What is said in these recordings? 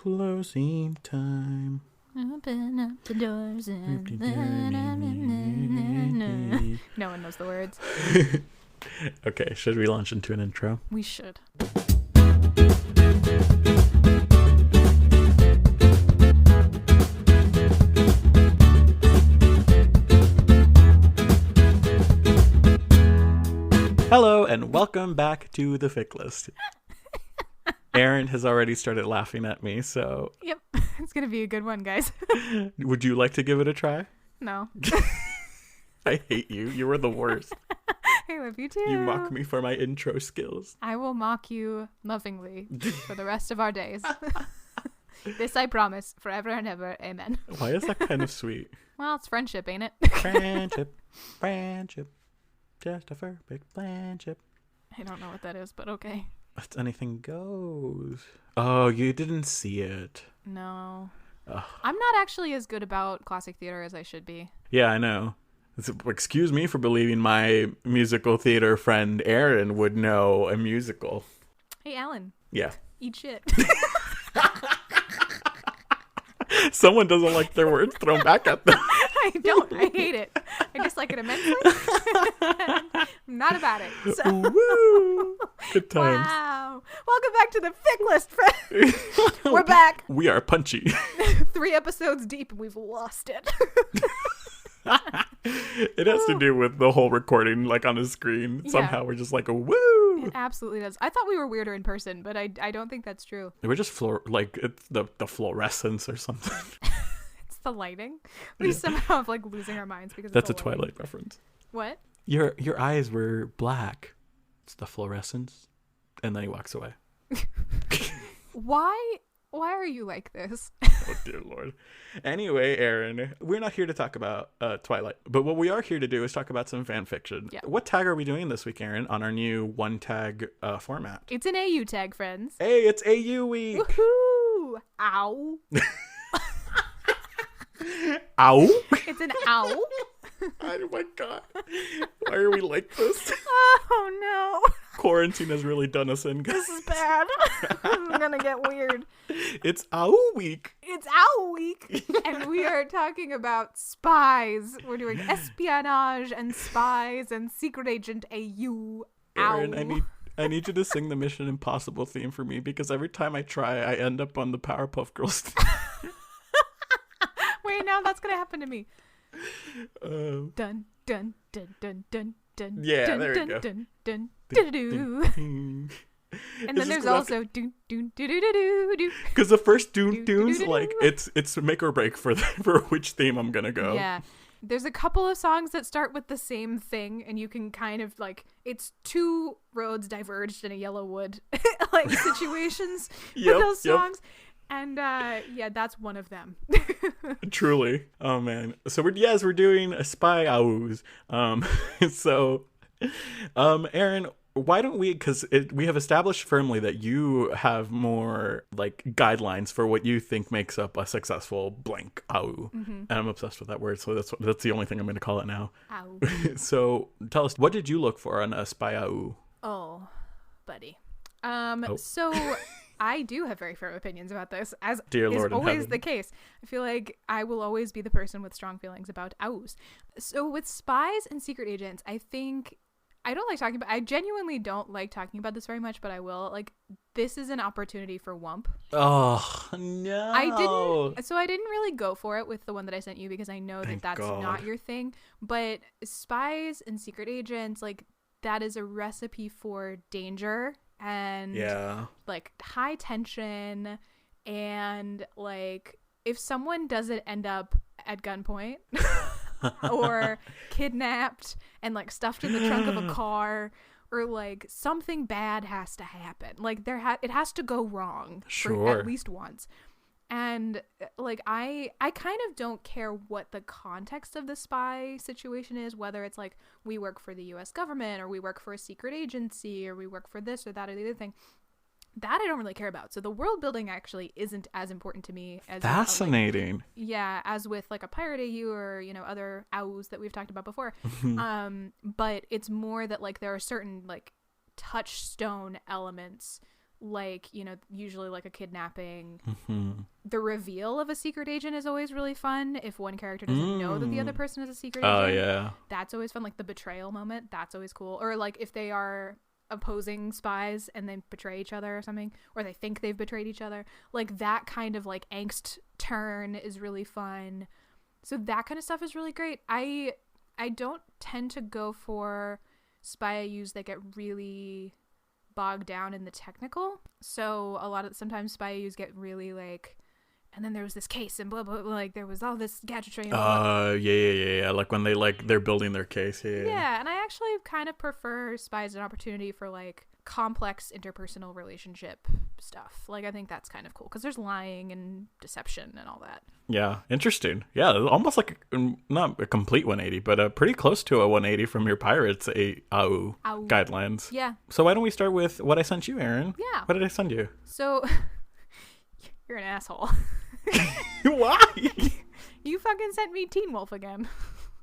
Closing time. Open up the doors and no one knows the words. Okay, should we launch into an intro? We should. Hello and welcome back to the Fic List. Erin has already started laughing at me, so... Yep, it's gonna be a good one, guys. Would you like to give it a try? No. I hate you. You were the worst. I love you too. You mock me for my intro skills. I will mock you lovingly for the rest of our days. This I promise, forever and ever, amen. Why is that kind of sweet? Well, it's friendship, ain't it? Friendship, just a perfect friendship. I don't know what that is, but okay. It's anything goes. Oh, you didn't see it. No. Ugh. I'm not actually as good about classic theater as I should be. Yeah, I know. Excuse me for believing my musical theater friend Erin would know a musical. Hey, Alan. Yeah. Eat shit. Someone doesn't like their words thrown back at them. I don't. I hate it. I dislike it immensely. I'm not about it. So. Woo! Good times. Wow. Welcome back to the Fic List, friends. We're back. We are punchy. 3 episodes deep and we've lost it. It has to do with the whole recording, like on a screen. Yeah. Somehow we're just like a woo. It absolutely does. I thought we were weirder in person, but I don't think that's true. We're just it's the fluorescence or something. It's the lighting. We somehow have like losing our minds because That's a of the lighting. Twilight reference. What? Your eyes were black. It's the fluorescence. And then he walks away. Why are you like this? Oh, dear Lord. Anyway, Erin, we're not here to talk about Twilight. But what we are here to do is talk about some fan fiction. Yeah. What tag are we doing this week, Erin, on our new one tag format? It's an AU tag, friends. Hey, it's AU week. Woohoo! Ow. Ow. It's an ow. Oh my God. Why are we like this? Oh no. Quarantine has really done us in, guys. This is bad. This is gonna get weird. It's Ow week. It's Ow week. And we are talking about spies. We're doing espionage and spies and secret agent AU. Ow. Erin, I need you to sing the Mission Impossible theme for me because every time I try, I end up on the Powerpuff Girls theme. Wait, now that's gonna happen to me. Um, Dun dun dun dun dun dun. Yeah, dun, there we dun, go. Dun dun dun dun. And then there's also do do do do do do. Because the first Doon's like it's make or break for which theme I'm gonna go. Yeah. There's a couple of songs that start with the same thing, and you can kind of like it's 2 roads diverged in a yellow wood like situations with those songs. And yeah, that's one of them. Truly. Oh man. So we're doing a Spy AUs. So Erin, why don't we, because we have established firmly that you have more like guidelines for what you think makes up a successful blank AU. Mm-hmm. And I'm obsessed with that word, so that's the only thing I'm going to call it now. Ow. So tell us, what did you look for on a Spy AU? Oh, buddy. So I do have very firm opinions about this, as Dear is Lord in always heaven. the case. I feel like I will always be the person with strong feelings about AUs. So with spies and secret agents, I think I don't like talking about. I genuinely don't like talking about this very much, but I will. Like, this is an opportunity for Wump. Oh no! I didn't really go for it with the one that I sent you because I know Thank that's God. not your thing. But spies and secret agents, like that is a recipe for danger and like high tension, and like if someone doesn't end up at gunpoint or kidnapped and like stuffed in the trunk of a car, or like something bad has to happen, like it has to go wrong for at least once. And like I kind of don't care what the context of the spy situation is, whether it's like we work for the US government or we work for a secret agency or we work for this or that or the other thing. That I don't really care about. So the world building actually isn't as important to me as fascinating. As with like a pirate AU or, you know, other AUs that we've talked about before. But it's more that like there are certain like touchstone elements like, you know, usually like a kidnapping. The reveal of a secret agent is always really fun. If one character doesn't know that the other person is a secret agent. Oh, yeah. That's always fun. Like the betrayal moment. That's always cool. Or like if they are opposing spies and they betray each other or something, or they think they've betrayed each other. Like that kind of like angst turn is really fun. So that kind of stuff is really great. I don't tend to go for Spy AUs that get really bogged down in the technical. So sometimes Spy AUs get really like, and then there was this case and blah blah blah, like there was all this gadgetry and blah, blah. Yeah, like when they're building their case. Yeah, and I actually kind of prefer Spy as an opportunity for like complex interpersonal relationship stuff. Like I think that's kind of cool because there's lying and deception and all that. Yeah, interesting. Yeah, almost like not a complete 180, but pretty close to a 180 from your Pirates AU guidelines. Yeah. So why don't we start with what I sent you, Erin? Yeah. What did I send you? So you're an asshole. Why? You fucking sent me Teen Wolf again.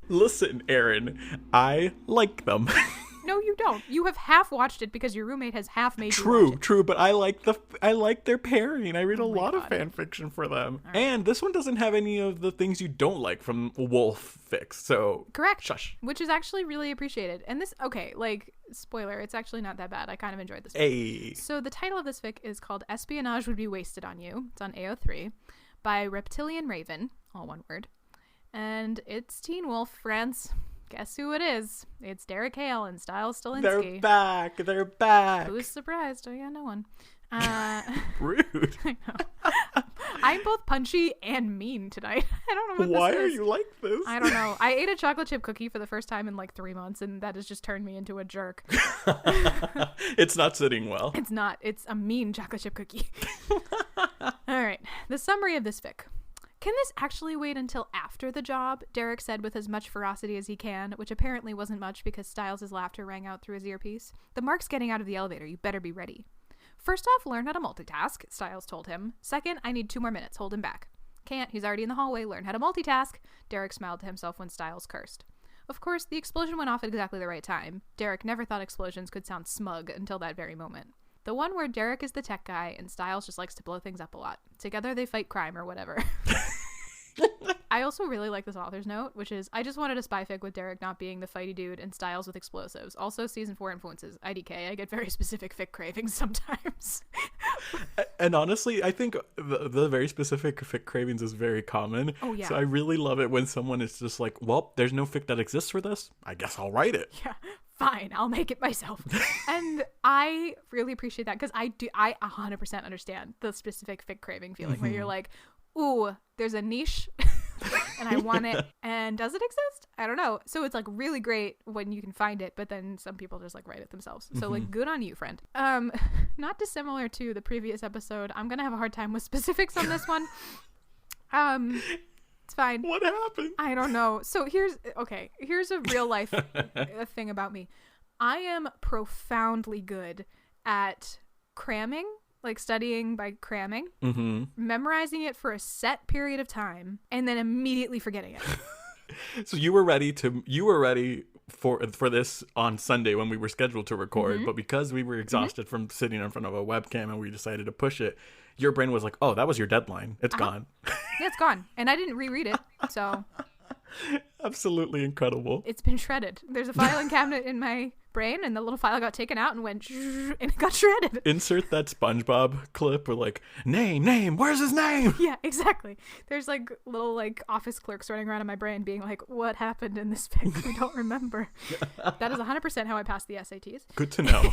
Listen, Erin, I like them. No, you don't. You have half watched it because your roommate has half made you watch it. True, but I like their pairing. I read a lot of fan fiction for them. Right. And this one doesn't have any of the things you don't like from Wolf fics. So correct. Shush. Which is actually really appreciated. And this, okay, like spoiler, it's actually not that bad. I kind of enjoyed this fic. Hey. So the title of this fic is called Espionage Would Be Wasted on You. It's on AO3 by Reptilian Raven, all one word. And it's Teen Wolf, friends. Guess who it is? It's Derek Hale and Styles Stilinski. They're back. Who's surprised? Oh yeah, no one. Rude. I know. I'm both punchy and mean tonight. I don't know what Why this is. are you like this? I don't know. I ate a chocolate chip cookie for the first time in like 3 months, and that has just turned me into a jerk. It's not sitting well. It's not. It's a mean chocolate chip cookie. All right. The summary of this fic. Can this actually wait until after the job? Derek said with as much ferocity as he can, which apparently wasn't much because Styles' laughter rang out through his earpiece. The Mark's getting out of the elevator. You better be ready. First off, learn how to multitask, Styles told him. Second, I need 2 more minutes. Hold him back. Can't. He's already in the hallway. Learn how to multitask. Derek smiled to himself when Styles cursed. Of course, the explosion went off at exactly the right time. Derek never thought explosions could sound smug until that very moment. The one where Derek is the tech guy and Styles just likes to blow things up a lot. Together they fight crime or whatever. I also really like this author's note, which is, I just wanted a spy fic with Derek not being the fighty dude and Styles with explosives. Also, season 4 influences IDK. I get very specific fic cravings sometimes. And honestly, I think the very specific fic cravings is very common. Oh, yeah. So I really love it when someone is just like, well, there's no fic that exists for this. I guess I'll write it. Yeah. Fine, I'll make it myself. And I really appreciate that because I 100% understand the specific fic craving feeling where you're like, ooh, there's a niche and I want it. And does it exist? I don't know. So it's like really great when you can find it, but then some people just like write it themselves. So like good on you, friend. Not dissimilar to the previous episode, I'm going to have a hard time with specifics on this one. It's fine. What happened? I don't know. So here's a real life thing about me. I am profoundly good at cramming, like studying by cramming, memorizing it for a set period of time, and then immediately forgetting it. So you were ready for this on Sunday when we were scheduled to record, but because we were exhausted from sitting in front of a webcam and we decided to push it, your brain was like, oh, that was your deadline. It's gone. Yeah, it's gone. And I didn't reread it, so. Absolutely incredible. It's been shredded. There's a filing cabinet in my brain, and the little file got taken out and went, and it got shredded. Insert that SpongeBob clip where like, name, where's his name? Yeah, exactly. There's like little like office clerks running around in my brain being like, what happened in this fic? We don't remember. That is 100% how I passed the SATs. Good to know.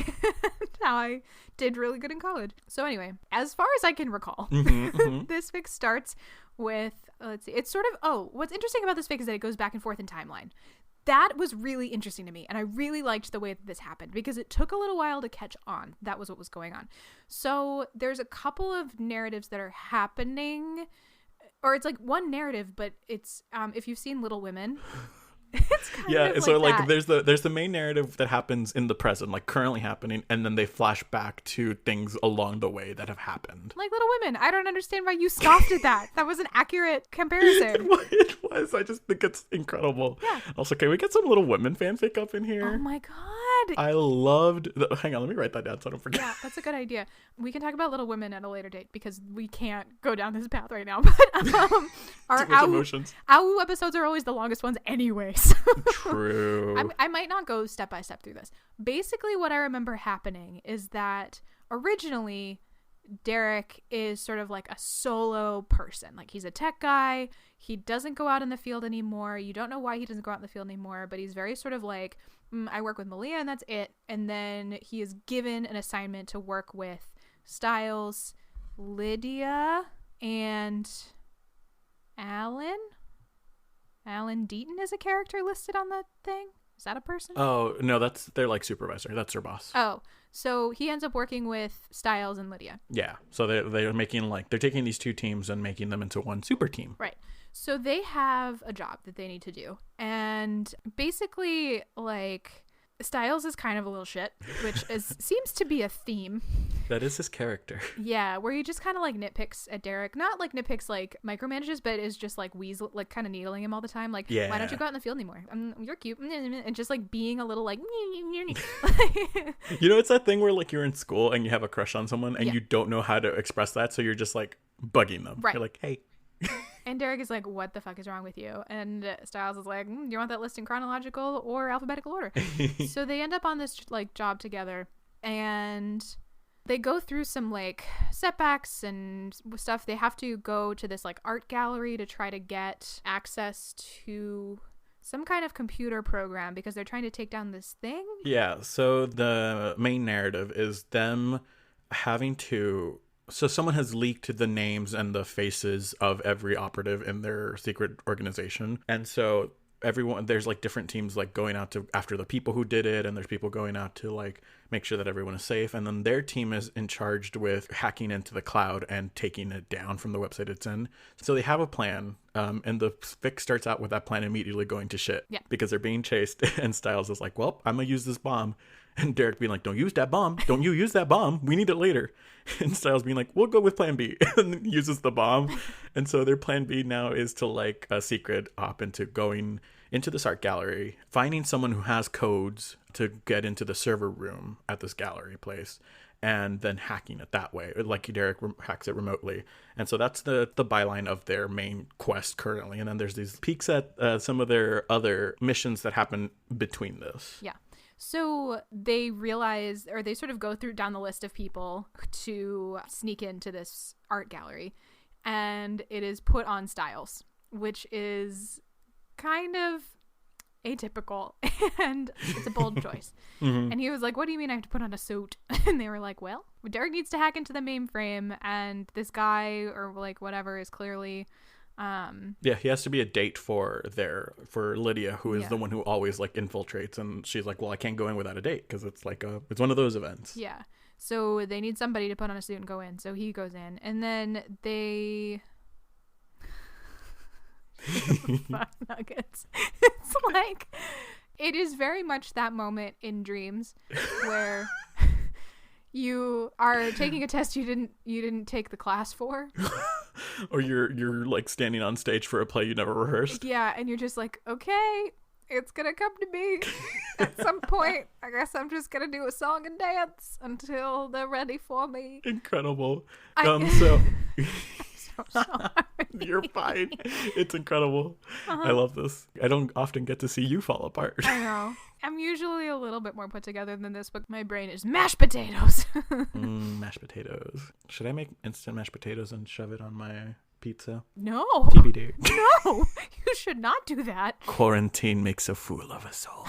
How I did really good in college. So anyway, as far as I can recall, this fic starts with, let's see, it's sort of, what's interesting about this fic is that it goes back and forth in timeline. That was really interesting to me, and I really liked the way that this happened because it took a little while to catch on. That was what was going on. So there's a couple of narratives that are happening, or it's like one narrative, but it's, if you've seen Little Women, It's kind of so like that. there's the main narrative that happens in the present, like currently happening, and then they flash back to things along the way that have happened. Like Little Women. I don't understand why you scoffed at that. That was an accurate comparison. It was. I just think it's incredible. Yeah. Also, can we get some Little Women fanfic up in here? Oh my god. I loved hang on, let me write that down so I don't forget. Yeah, that's a good idea. We can talk about Little Women at a later date because we can't go down this path right now. But our AU episodes are always the longest ones anyways. True. I might not go step by step through this. Basically, what I remember happening is that originally Derek is sort of like a solo person. Like, he's a tech guy. He doesn't go out in the field anymore. You don't know why he doesn't go out in the field anymore, but he's very sort of like, I work with Malia and that's it. And then he is given an assignment to work with Styles, Lydia, and Alan Deaton is a character listed on the thing. Is that a person? Oh, no, they're like supervisor. That's their boss. Oh, so he ends up working with Styles and Lydia. Yeah. So they're making they're taking these two teams and making them into one super team. Right. So they have a job that they need to do. And basically, like, Styles is kind of a little shit, which seems to be a theme. That is his character. Yeah, where he just kind of like nitpicks at Derek. Not like nitpicks like micromanages, but is just like weasel, like kind of needling him all the time. Like, why don't you go out in the field anymore? You're cute. And just like being a little like. You know, it's that thing where like you're in school and you have a crush on someone and you don't know how to express that. So you're just like bugging them. Right. You're like, hey. And Derek is like, what the fuck is wrong with you? And Styles is like, do you want that list in chronological or alphabetical order? So they end up on this like job together, and they go through some like setbacks and stuff. They have to go to this like art gallery to try to get access to some kind of computer program because they're trying to take down this thing. Yeah, so the main narrative is them having to... So someone has leaked the names and the faces of every operative in their secret organization. And so everyone, there's like different teams like going out to after the people who did it, and there's people going out to like make sure that everyone is safe. And then their team is in charge with hacking into the cloud and taking it down from the website it's in. So they have a plan. And the fic starts out with that plan immediately going to shit. Yeah. Because they're being chased, and Styles is like, well, I'm going to use this bomb. And Derek being like, don't use that bomb. Don't you use that bomb. We need it later. And Styles being like, we'll go with plan B. And uses the bomb. And so their plan B now is to like a secret op into going into this art gallery, finding someone who has codes to get into the server room at this gallery place, and then hacking it that way. Like Derek hacks it remotely. And so that's the byline of their main quest currently. And then there's these peeks at some of their other missions that happen between this. Yeah. So they realize, or they sort of go down the list of people to sneak into this art gallery, and it is put on Styles, which is kind of atypical, and it's a bold choice. Mm-hmm. And he was like, what do you mean I have to put on a suit? And they were like, well, Derek needs to hack into the mainframe, and this guy or like whatever is clearly... yeah, he has to be a date for Lydia, who is the one who always like infiltrates, and she's like, well, I can't go in without a date because it's like it's one of those events. Yeah, so they need somebody to put on a suit and go in, so he goes in, and then they fuck nuggets. It's like, it is very much that moment in Dreams where you are taking a test you didn't take the class for. Or you're like standing on stage for a play you never rehearsed. Yeah, and you're just like, okay, it's gonna come to me at some point. I guess I'm just gonna do a song and dance until they're ready for me. Incredible. I'm so sorry. You're fine. It's incredible. I love this. I don't often get to see you fall apart. I know. I'm usually a little bit more put together than this, but my brain is mashed potatoes. Mashed potatoes. Should I make instant mashed potatoes and shove it on my pizza? No. TBD. No, you should not do that. Quarantine makes a fool of us all.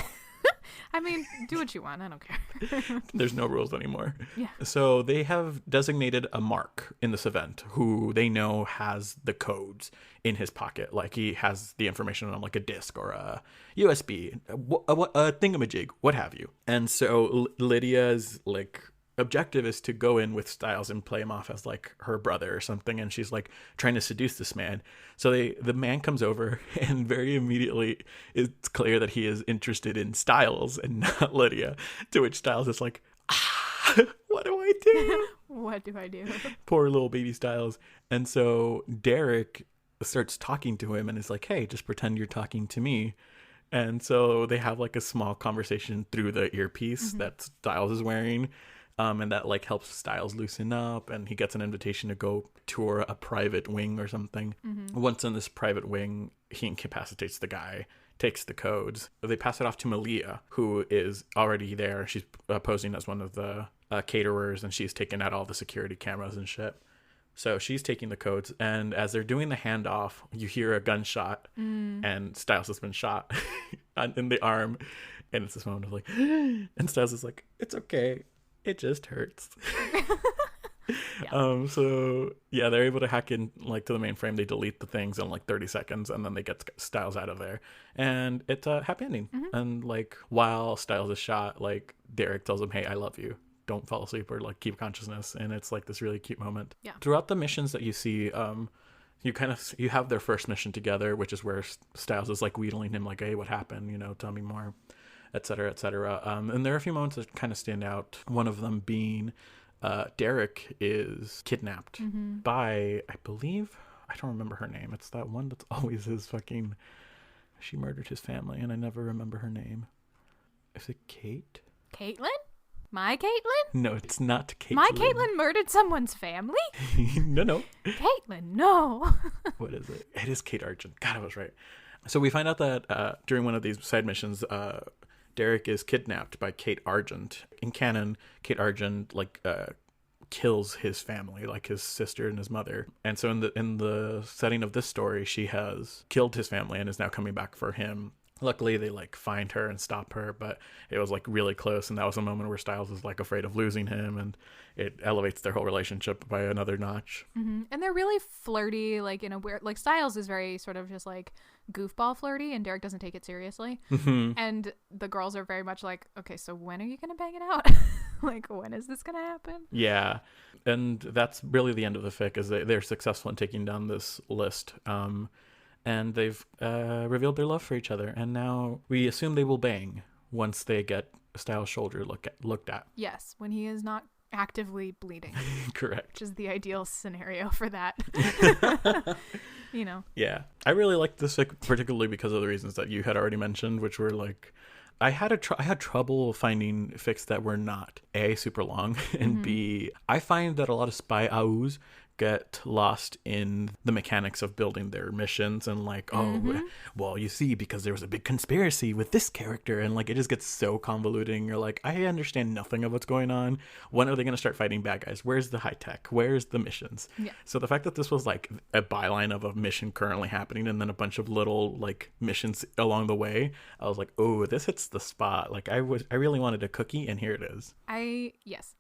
I mean, do what you want. I don't care. There's no rules anymore. Yeah. So they have designated a mark in this event who they know has the codes in his pocket. Like he has the information on like a disk or a USB, a thingamajig, what have you. And so Lydia's like objective is to go in with Styles and play him off as like her brother or something, and she's like trying to seduce this man. So the man comes over, and very immediately it's clear that he is interested in Styles and not Lydia, to which Styles is like, what do I do? What do I do? Poor little baby Styles. And so Derek starts talking to him and is like, hey, just pretend you're talking to me. And so they have like a small conversation through the earpiece that Styles is wearing. And that like helps Styles loosen up, and he gets an invitation to go tour a private wing or something. Once in this private wing, he incapacitates the guy, takes the codes. They pass it off to Malia, who is already there. She's posing as one of the caterers, and she's taking out all the security cameras and shit. So she's taking the codes, and as they're doing the handoff, you hear a gunshot, and Styles has been shot in the arm, and it's this moment of like, and Styles is like, it's okay. It just hurts. So yeah, they're able to hack in like to the mainframe. They delete the things in like 30 seconds, and then they get Styles out of there, and it's a happy ending. And like while Styles is shot, like Derek tells him, hey, I love you, don't fall asleep or like keep consciousness. And it's like this really cute moment. Throughout the missions that you see, you have their first mission together, which is where Styles is like wheedling him like, hey, what happened, tell me more, etc., etc. And there are a few moments that kind of stand out. One of them being Derek is kidnapped by, I believe, I don't remember her name. It's that one that's always his fucking, she murdered his family, and I never remember her name. Is it Kate? Caitlin? My Caitlin? No, it's not Caitlin. My Caitlin murdered someone's family? No. Caitlin, no. What is it? It is Kate Argent. God, I was right. So we find out that during one of these side missions, Derek is kidnapped by Kate Argent. In canon, Kate Argent kills his family, like his sister and his mother. And so in the setting of this story, she has killed his family and is now coming back for him. Luckily, they like find her and stop her, but it was like really close, and that was a moment where Styles is like afraid of losing him, and it elevates their whole relationship by another notch. And they're really flirty, like in a weird, like Styles is very sort of just like goofball flirty, and Derek doesn't take it seriously. And the girls are very much like, okay, so when are you gonna bang it out? Like, when is this gonna happen? Yeah, and that's really the end of the fic, is they're successful in taking down this list. And they've revealed their love for each other, and now we assume they will bang once they get Styles' shoulder looked at. Yes, when he is not actively bleeding. Correct. Which is the ideal scenario for that. Yeah, I really liked this fic particularly because of the reasons that you had already mentioned, which were like, I had trouble finding fics that were not A, super long, and B, I find that a lot of Spy AUs get lost in the mechanics of building their missions, and like, well, you see, because there was a big conspiracy with this character, and like it just gets so convoluting. You're like, I understand nothing of what's going on. When are they going to start fighting bad guys? Where's the high tech? Where's the missions? So the fact that this was like a byline of a mission currently happening, and then a bunch of little like missions along the way, I was like, oh, this hits the spot. Like I really wanted a cookie, and here it is. Yes.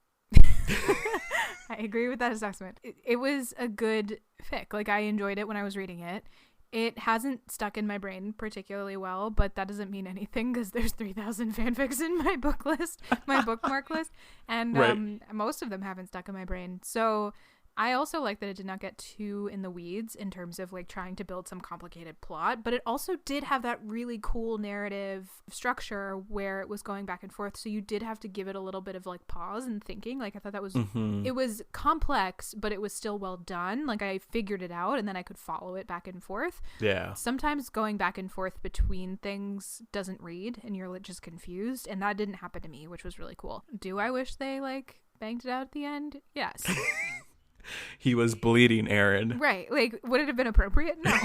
I agree with that assessment. It was a good fic. Like, I enjoyed it when I was reading it. It hasn't stuck in my brain particularly well, but that doesn't mean anything because there's 3,000 fanfics in my book list, my bookmark list, and most of them haven't stuck in my brain. So I also like that it did not get too in the weeds in terms of like trying to build some complicated plot, but it also did have that really cool narrative structure where it was going back and forth. So you did have to give it a little bit of like pause and thinking. Like I thought that was, it was complex, but it was still well done. Like I figured it out and then I could follow it back and forth. Yeah. Sometimes going back and forth between things doesn't read and you're just confused. And that didn't happen to me, which was really cool. Do I wish they like banged it out at the end? Yes. He was bleeding, Erin. Right. Like, would it have been appropriate? No.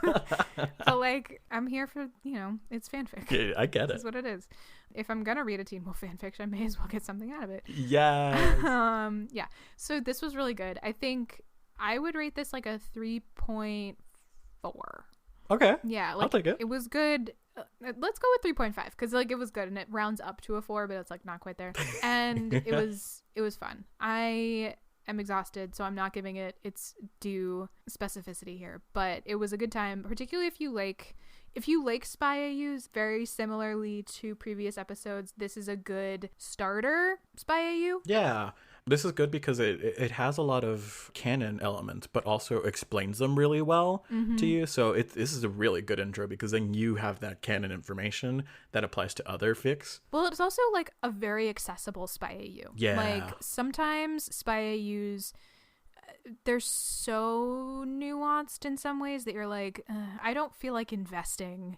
But, like, I'm here for, it's fanfic. Yeah, I get it. That's what it is. If I'm going to read a Teen Wolf fanfiction, I may as well get something out of it. Yeah. Yeah. So this was really good. I think I would rate this like a 3.4. Okay. Yeah. Like, I'll take it. It was good. Let's go with 3.5 because like it was good and it rounds up to a 4, but it's like not quite there. And it was fun. I'm exhausted, so I'm not giving it its due specificity here, but it was a good time, particularly if you like if you like Spy AUs, very similarly to previous episodes, this is a good starter Spy AU. Yeah. This is good because it has a lot of canon elements, but also explains them really well to you. So this is a really good intro because then you have that canon information that applies to other fics. Well, it's also like a very accessible Spy AU. Yeah. Like sometimes Spy AUs, they're so nuanced in some ways that you're like, I don't feel like investing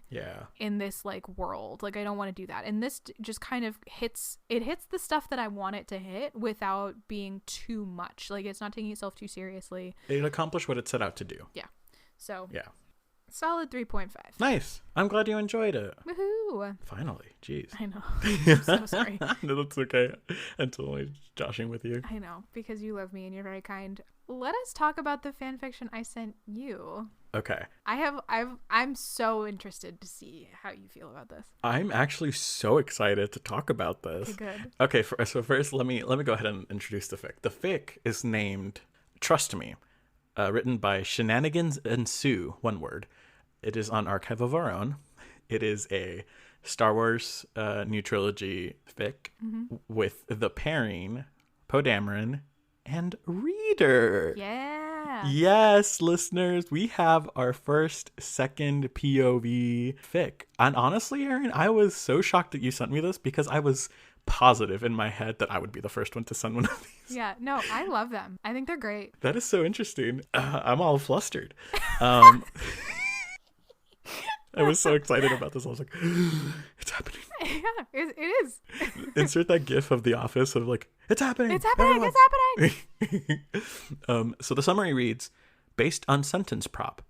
in this like world. Like I don't want to do that. And this just kind of hits the stuff that I want it to hit without being too much. Like it's not taking itself too seriously. It accomplished what it set out to do. Yeah. So yeah. Solid 3.5. Nice. I'm glad you enjoyed it. Woohoo. Finally. Jeez. I know. I'm so sorry. No, that's okay. I'm totally joshing with you. I know, because you love me and you're very kind. Let us talk about the fan fiction I sent you. Okay. I'm so interested to see how you feel about this. I'm actually so excited to talk about this. Okay, good. Okay, so first let me go ahead and introduce the fic. The fic is named Trust Me, written by Shenanigans and Sue, one word. It is on Archive of Our Own. It is a Star Wars new trilogy fic with the pairing Poe Dameron and Reader. Yeah. Yes, listeners, we have our first second POV fic. And honestly, Erin, I was so shocked that you sent me this because I was positive in my head that I would be the first one to send one of these. Yeah, no, I love them. I think they're great. That is so interesting. I'm all flustered. I was so excited about this. I was like, it's happening. Yeah, it is. Insert that gif of The Office of like, it's happening. It's happening. Everyone. It's happening. So the summary reads, based on sentence prop.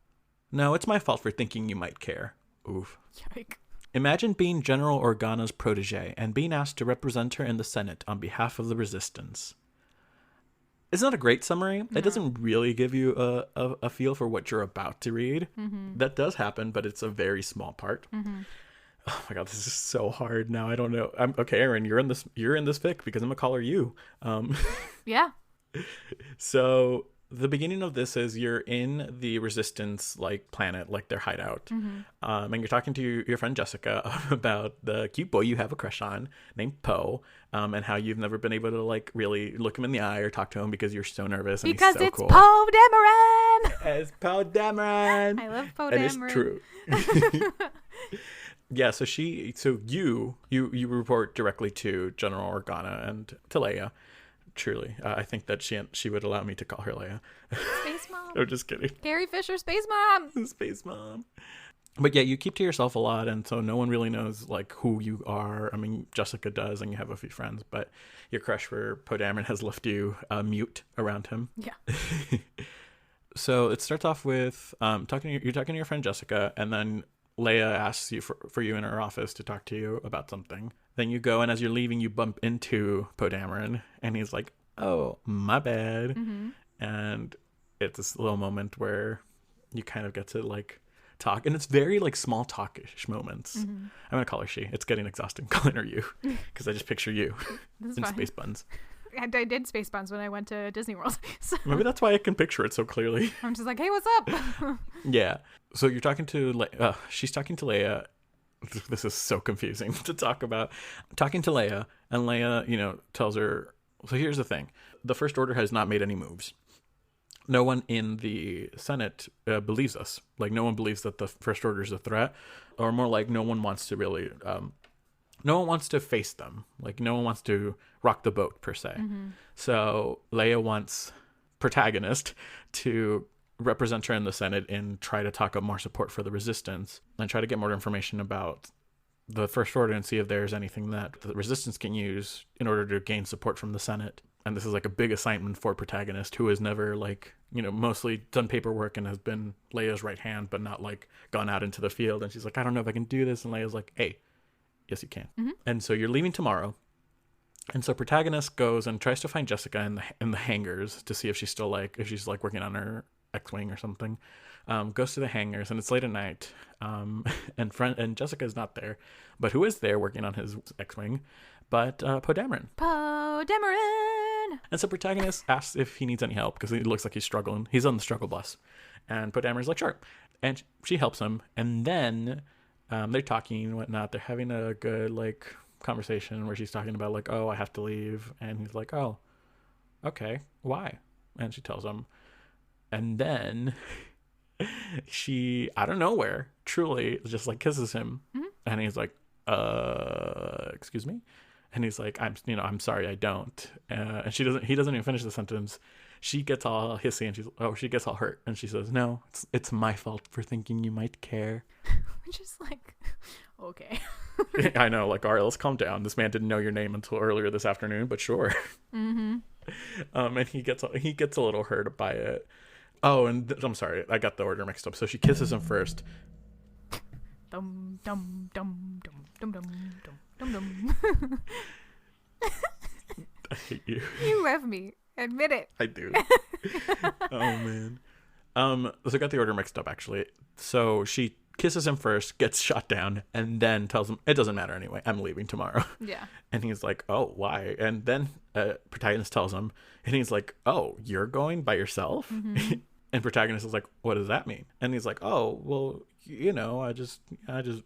No, it's my fault for thinking you might care. Oof. Yike. Imagine being General Organa's protege and being asked to represent her in the Senate on behalf of the resistance. It's not a great summary. It doesn't really give you a feel for what you're about to read. That does happen, but it's a very small part. Oh my god, this is so hard now. I don't know. Okay, Erin, you're in this fic because I'm gonna call her you. Yeah. So the beginning of this is you're in the resistance like planet, like their hideout, and you're talking to your friend Jessica about the cute boy you have a crush on named Poe, and how you've never been able to like really look him in the eye or talk to him because you're so nervous. And because he's so it's cool. Poe Dameron. It's Poe Dameron. I love Poe And Dameron. it's true. Yeah, so you report directly to General Organa and to Leia. Truly, I think that she would allow me to call her Leia. Space Mom. I'm just kidding. Carrie Fisher, Space Mom. Space Mom. But yeah, you keep to yourself a lot, and so no one really knows like who you are. I mean, Jessica does, and you have a few friends, but your crush for Poe Dameron has left you mute around him. Yeah. So it starts off with you're talking to your friend Jessica, and then Leia asks you for you in her office to talk to you about something. Then you go, and as you're leaving, you bump into Poe Dameron, and he's like, "Oh, my bad." And it's this little moment where you kind of get to like talk, and it's very like small talkish moments. I'm gonna call her she. It's getting exhausting calling her you because I just picture you in space buns. I did space buns when I went to Disney World. So Maybe that's why I can picture it so clearly. I'm just like, hey, what's up? Yeah. So you're talking to she's talking to Leia. This is so confusing to talk about. Talking to Leia, and Leia, tells her, so here's the thing. The First Order has not made any moves. No one in the Senate believes us. Like, no one believes that the First Order is a threat, or more like no one wants to really, no one wants to face them. Like, no one wants to rock the boat, per se. So Leia wants Protagonist to represent her in the Senate and try to talk up more support for the resistance and try to get more information about the First Order and see if there's anything that the resistance can use in order to gain support from the Senate. And this is like a big assignment for Protagonist, who has never mostly done paperwork and has been Leia's right hand, but not like gone out into the field. And she's like, I don't know if I can do this. And Leia's like, hey, yes, you can. And so you're leaving tomorrow. And so Protagonist goes and tries to find Jessica in the hangars to see if she's still working on her X-Wing or something. Goes to the hangars, and it's late at night. And Jessica is not there, but who is there working on his X-Wing? But Poe Dameron. Poe Dameron. And so Protagonist asks if he needs any help because it looks like he's struggling. He's on the struggle bus, and Poe Dameron's like, sure. And she helps him, and then They're talking and whatnot. They're having a good like conversation where she's talking about like, oh, I have to leave, and he's like, oh, okay, why? And she tells him, and then she, out of nowhere, truly just like kisses him, and he's like, excuse me, and he's like, I'm sorry, I don't. And he doesn't even finish the sentence. She gets all hissy and she gets all hurt, and she says, no, it's my fault for thinking you might care. Which is like, okay. I know, like, all right, let's calm down. This man didn't know your name until earlier this afternoon, but sure. Mm-hmm. And he gets a little hurt by it. Oh, and I'm sorry, I got the order mixed up. So she kisses him first. Dum dum dum dum dum dum dum dum. I hate you. You love me. Admit it. I do. Oh man. So I got the order mixed up actually. So she kisses him first, gets shot down, and then tells him it doesn't matter anyway. I'm leaving tomorrow. Yeah. And he's like, oh, why? And then protagonist tells him, and he's like, oh, you're going by yourself? Mm-hmm. And protagonist is like, what does that mean? And he's like, oh, well, I just. He's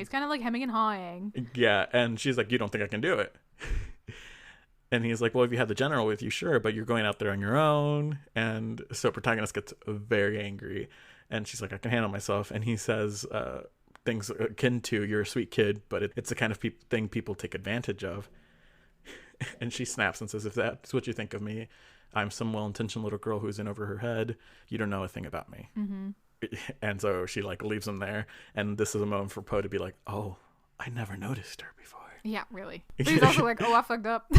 kind of like hemming and hawing. Yeah, and she's like, you don't think I can do it? And he's like, well, if you had the general with you, sure, but you're going out there on your own. And so protagonist gets very angry, and she's like, I can handle myself. And he says things akin to, you're a sweet kid, but it's the kind of thing people take advantage of. And she snaps and says, if that's what you think of me, I'm some well-intentioned little girl who's in over her head. You don't know a thing about me. Mm-hmm. And so she like leaves him there. And this is a moment for Poe to be like, oh, I never noticed her before. Yeah, really. But he's also like, oh, I fucked up.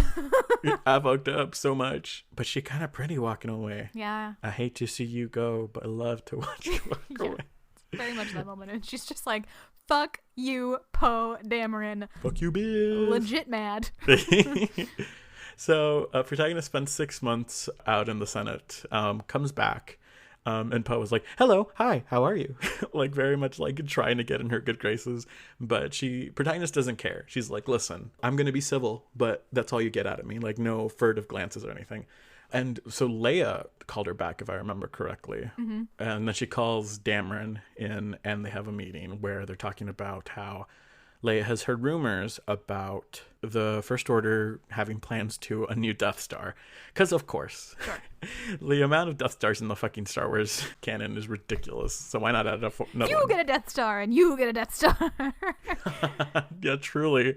I fucked up so much. But she kind of pretty walking away. Yeah. I hate to see you go, but I love to watch you walk away. It's very much that moment. And she's just like, fuck you, Poe Dameron. Fuck you, bitch. Legit mad. So protagonist spends 6 months out in the Senate, comes back. And Poe was like, hello, hi, how are you? Like very much like trying to get in her good graces. But protagonist doesn't care. She's like, listen, I'm going to be civil, but that's all you get out of me. Like no furtive glances or anything. And so Leia called her back, if I remember correctly. Mm-hmm. And then she calls Dameron in, and they have a meeting where they're talking about how Leia has heard rumors about the First Order having plans to a new Death Star. Because, of course, sure. The amount of Death Stars in the fucking Star Wars canon is ridiculous. So why not add another one? You get a Death Star, and you get a Death Star. Yeah, truly.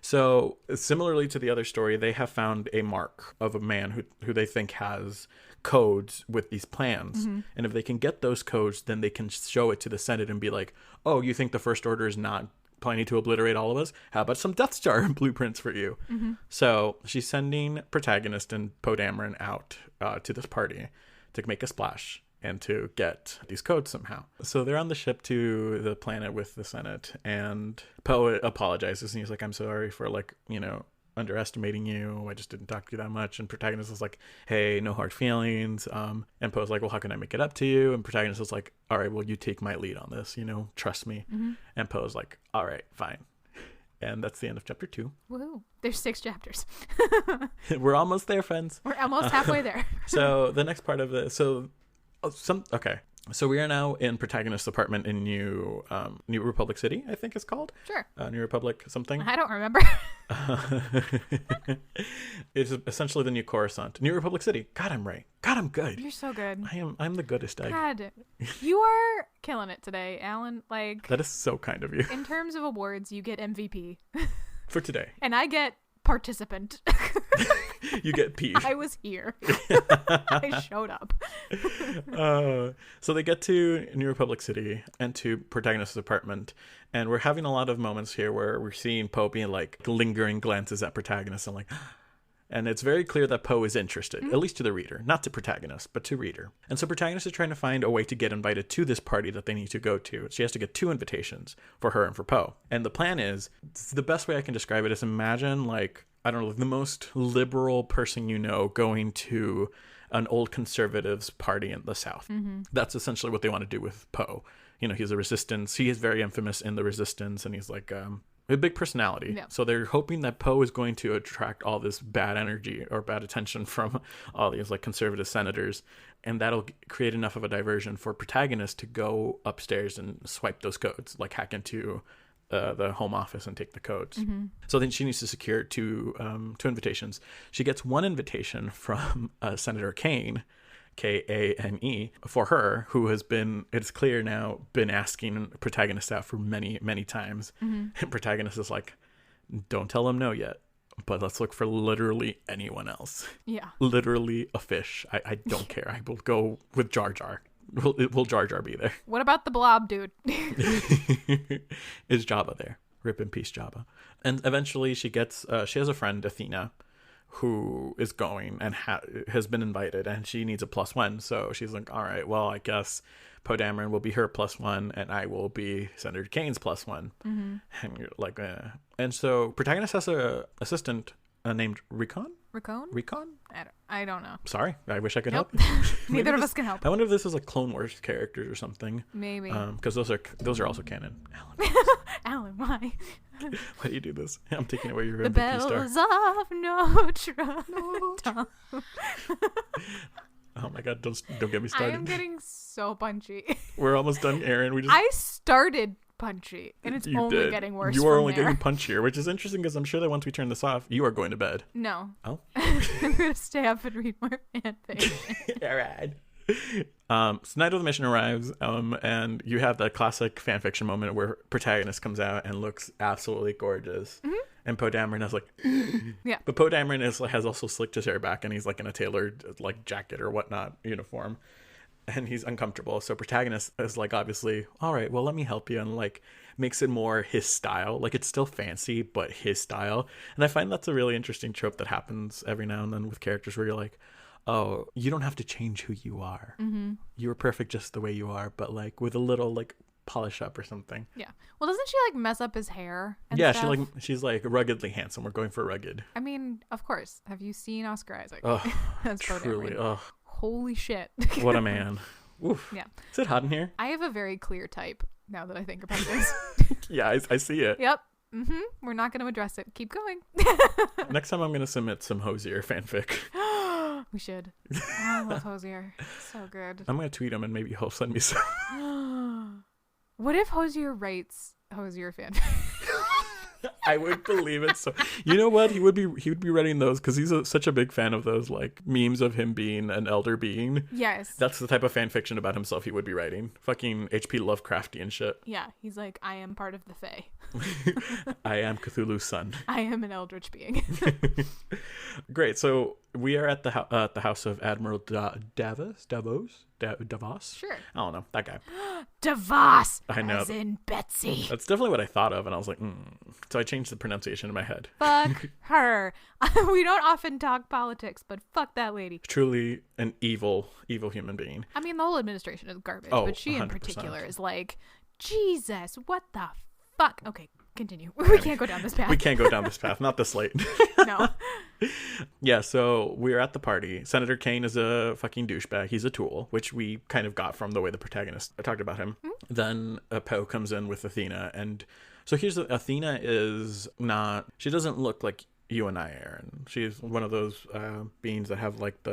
So, similarly to the other story, they have found a mark of a man who they think has codes with these plans. Mm-hmm. And if they can get those codes, then they can show it to the Senate and be like, oh, you think the First Order is not planning to obliterate all of us? How about some Death Star blueprints for you? Mm-hmm. So she's sending protagonist and Poe Dameron out to this party to make a splash and to get these codes somehow. So they're on the ship to the planet with the Senate, and Poe apologizes and he's like, I'm sorry for underestimating you. I just didn't talk to you that much. And protagonist is like, hey, no hard feelings. And Poe's like, well, how can I make it up to you? And protagonist is like, all right, well, you take my lead on this, trust me. Mm-hmm. And Poe's like, all right, fine. And that's the end of chapter 2. Woohoo. There's 6 chapters. We're almost there, friends. We're almost halfway there. So the next part of it, okay. So we are now in protagonist's apartment in New Republic City, I think it's called. Sure. New Republic something. I don't remember. It's essentially the new Coruscant. New Republic City. God, I'm right. God, I'm good. You're so good. I'm the goodest egg. God, you are killing it today, Alan. Like, that is so kind of you. In terms of awards, you get MVP. For today. And I get participant. You get peeve. I was here. I showed up. So they get to New Republic City and to protagonist's apartment, and we're having a lot of moments here where we're seeing Poe being like lingering glances at protagonist and like, and it's very clear that Poe is interested, at least to the reader, not to protagonist, but to reader. And so protagonist is trying to find a way to get invited to this party that they need to go to. She has to get 2 invitations for her and for Poe. And the plan is, the best way I can describe it is, imagine like, I don't know, the most liberal person going to an old conservatives party in the South. Mm-hmm. That's essentially what they want to do with Poe. He's a resistance. He is very infamous in the resistance, and he's like a big personality. Yeah. So they're hoping that Poe is going to attract all this bad energy or bad attention from all these like conservative senators, and that'll create enough of a diversion for protagonist to go upstairs and swipe those codes, like hack into the home office and take the codes. So then she needs to secure two invitations. She gets one invitation from Senator Kane, Kane, for her, who has been, it's clear now, been asking protagonist out for many, many times. And protagonist is like, don't tell him no yet, but let's look for literally anyone else. Yeah. Literally a fish. I don't care. I will go with Jar Jar. Will Jar Jar be there? What about the blob, dude? Is Jabba there? Rip in peace, Jabba. And eventually she has a friend, Athena, who is going and has been invited, and she needs a +1. So she's like, all right, well, I guess Poe Dameron will be her +1, and I will be Senator Kane's +1. And you're like, and so protagonist has a assistant named Recon. I don't know. Sorry, I wish I could help. Neither of us can help. I wonder if this is like Clone Wars characters or something. Maybe. Because those are also canon. Alan, why? Why do you do this? I'm taking away your The MVP star. bells of Notre Dame. Oh my god! Don't get me I started. am getting so punchy. We're almost done, Erin. I started punchy, and it's only getting worse. You are from only there. getting punchier, which is interesting because I'm sure that once we turn this off, you are going to bed. No. Oh. I'm gonna stay up and read more fanfiction. All right. So night of the mission arrives, and you have that classic fanfiction moment where protagonist comes out and looks absolutely gorgeous, and Poe Dameron is like, yeah. But Poe Dameron has also slicked his hair back, and he's like in a tailored like jacket or whatnot uniform, and he's uncomfortable. So protagonist is like, obviously, all right, well, let me help you, and like makes it more his style. Like it's still fancy, but his style. And I find that's a really interesting trope that happens every now and then with characters where you're like, oh, you don't have to change who you are. You were perfect just the way you are, but like with a little like polish up or something. Yeah. Well, doesn't she like mess up his hair? And yeah, stuff? she's like ruggedly handsome. We're going for rugged. I mean, of course. Have you seen Oscar Isaac? Oh, That's truly. Oh, holy shit. what a man. Oof. Yeah. Is it hot in here? I have a very clear type now that I think about this. Yeah, I see it. Yep. We're not going to address it. Keep going. Next time I'm going to submit some Hosier fanfic. We should. Oh, I love Hosier. So good. I'm going to tweet him and maybe he'll send me some. What if Hosier writes Hosier fanfic? I would believe it. So you know what, he would be writing those because he's such a big fan of those like memes of him being an elder being. Yes, that's the type of fan fiction about himself he would be writing. Fucking HP Lovecraftian shit. Yeah, he's like, I am part of the Fae. I am Cthulhu's son. I am an eldritch being. Great. So we are at the house of Admiral Davos. Sure. I don't know that guy. Davos. I know. As in Betsy. That's definitely what I thought of, and I was like, So I changed the pronunciation in my head. Fuck her. We don't often talk politics, but fuck that lady. Truly an evil human being. I mean, the whole administration is garbage, Oh, but she 100%. in particular is like, Jesus, what the fuck? Okay, continue. We can't go down this path. We can't go down this path. Not this late. No. Yeah, so we're at the party. Senator Kane is a fucking douchebag. He's a tool, which we kind of got from the way the protagonist talked about him. Then Poe comes in with Athena, and so Athena is not, she doesn't look like you and I, Erin. She's one of those beings that have like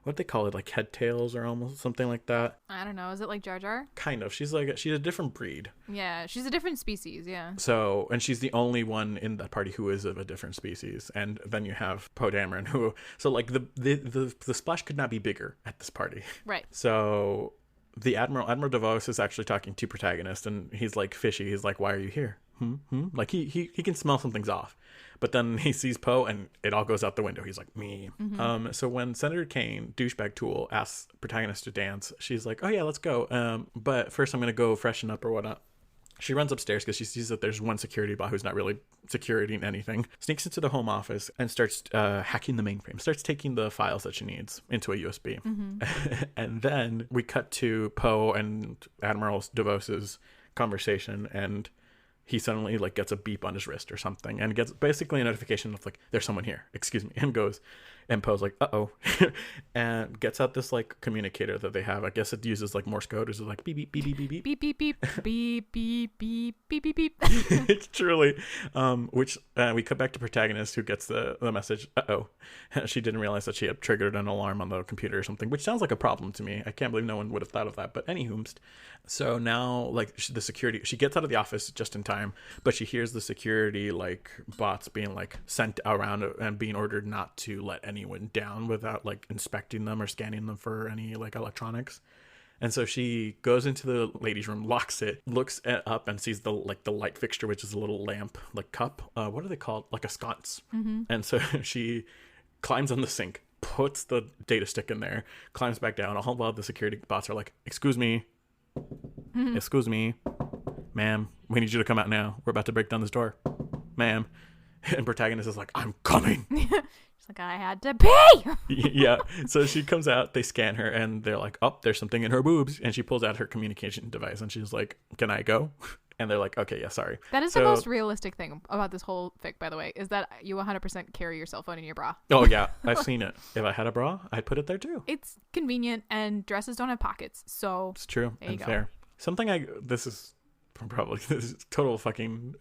what they call it, like head tails or almost something like that. I don't know. Is it like Jar Jar? Kind of. She's a different breed. Yeah, she's a different species. Yeah. So, and she's the only one in that party who is of a different species. And then you have Poe Dameron, who, so like the splash could not be bigger at this party. Right. So the Admiral Davos is actually talking to protagonist, and he's like fishy. He's like, "Why are you here?" Like he can smell something's off. But then he sees Poe and it all goes out the window. He's like, me. So when Senator Kane, douchebag tool, asks protagonist to dance, she's like, oh yeah, let's go. But first I'm going to go freshen up or whatnot. She runs upstairs because she sees that there's one security bot who's not really securing anything. Sneaks into the home office and starts hacking the mainframe. Starts taking the files that she needs into a USB. And then we cut to Poe and Admiral Davos's conversation, and he suddenly like gets a beep on his wrist or something and gets basically a notification of like, there's someone here, excuse me, and goes, And Poe's like, uh-oh. And gets out this like communicator that they have. I guess it uses like Morse code. It's like beep, beep, beep, beep, beep, beep. Beep, beep, beep. Beep, beep, beep, beep, beep, beep. It's truly. Which we cut back to protagonist who gets the message, uh-oh. She didn't realize that she had triggered an alarm on the computer or something, which sounds like a problem to me. I can't believe no one would have thought of that. But anywhomst. So now like the security, she gets out of the office just in time, but she hears the security like bots being like sent around and being ordered not to let anyone down without like inspecting them or scanning them for any like electronics. And so she goes into the ladies' room, locks it, looks up and sees the light fixture, which is a little lamp like cup. What are they called? Like a sconce. Mm-hmm. And so she climbs on the sink, puts the data stick in there, climbs back down. All while the security bots are like, excuse me, ma'am, we need you to come out now. We're about to break down this door, ma'am. And protagonist is like, I'm coming. She's like, I had to pee. Yeah. So she comes out, they scan her, and they're like, oh, there's something in her boobs. And she pulls out her communication device, and she's like, can I go? And they're like, okay, yeah, sorry. That is the most realistic thing about this whole fic, by the way, is that you 100% carry your cell phone in your bra. Oh, yeah. I've seen it. If I had a bra, I'd put it there, too. It's convenient, and dresses don't have pockets, so it's true and fair. This is total fucking...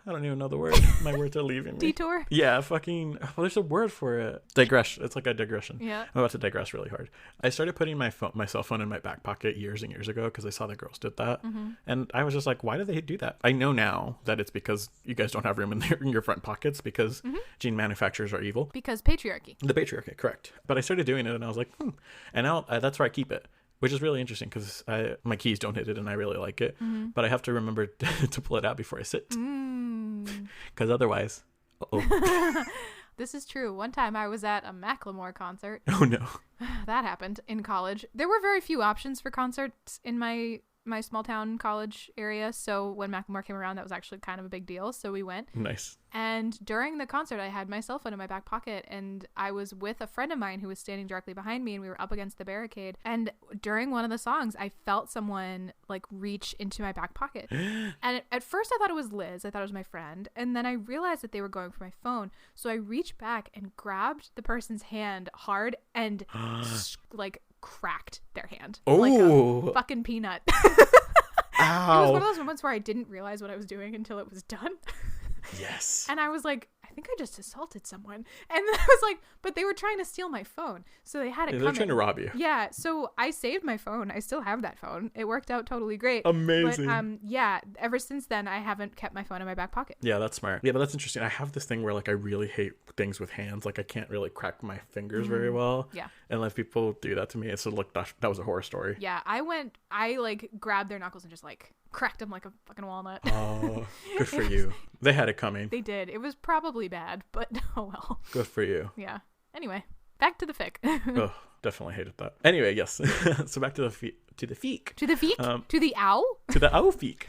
I don't even know the word. My words are leaving me. Detour? Yeah, fucking... Well, there's a word for it. Digress. It's like a digression. Yeah. I'm about to digress really hard. I started putting my cell phone in my back pocket years and years ago because I saw the girls did that. Mm-hmm. And I was just like, why do they do that? I know now that it's because you guys don't have room in your front pockets because jean manufacturers are evil. Because patriarchy. The patriarchy, correct. But I started doing it and I was like, And now that's where I keep it. Which is really interesting because my keys don't hit it and I really like it. Mm-hmm. But I have to remember to pull it out before I sit. Because otherwise, This is true. One time I was at a Macklemore concert. Oh, no. That happened in college. There were very few options for concerts in my small town college area. So when Macklemore came around, that was actually kind of a big deal. So we went. Nice. And during the concert, I had my cell phone in my back pocket and I was with a friend of mine who was standing directly behind me and we were up against the barricade. And during one of the songs, I felt someone like reach into my back pocket. And at first I thought it was Liz. I thought it was my friend. And then I realized that they were going for my phone. So I reached back and grabbed the person's hand hard and like cracked their hand. Like a fucking peanut. Ow. It was one of those moments where I didn't realize what I was doing until it was done. Yes. And I was like, I think I just assaulted someone. And then I was like, but they were trying to steal my phone. So they had it coming. They're trying to rob you. Yeah. So I saved my phone. I still have that phone. It worked out totally great. Amazing. But yeah, ever since then, I haven't kept my phone in my back pocket. Yeah, that's smart. Yeah, but that's interesting. I have this thing where like I really hate things with hands. Like I can't really crack my fingers very well. Yeah. And if people do that to me, it's like that was a horror story. Yeah. I like grabbed their knuckles and just like cracked them like a fucking walnut. Oh, good for you. They had it coming. They did. It was probably bad, but oh well. Good for you. Yeah. Anyway, back to the fic. Oh, definitely hated that. Anyway, yes. So back to the feek. To the feek? To the owl? To the owl feek.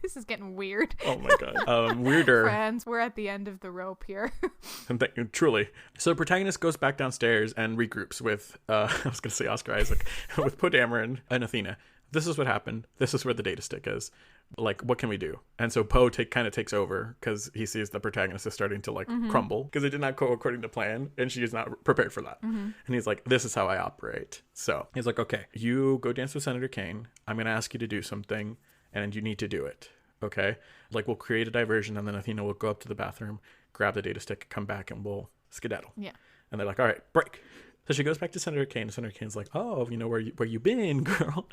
This is getting weird. Oh my god. Weirder. Friends, we're at the end of the rope here. Truly. So the protagonist goes back downstairs and regroups with, I was going to say Oscar Isaac, with Poe and Athena. This is what happened. This is where the data stick is. Like, what can we do? And so Poe kind of takes over because he sees the protagonist is starting to like crumble because it did not go according to plan and she is not prepared for that. And he's like, this is how I operate. So he's like, okay, you go dance with Senator Kane. I'm going to ask you to do something and you need to do it. Okay. Like we'll create a diversion and then Athena will go up to the bathroom, grab the data stick, come back and we'll skedaddle. Yeah. And they're like, all right, break. So she goes back to Senator Kane, and Senator Kane's like, oh, where you been, girl?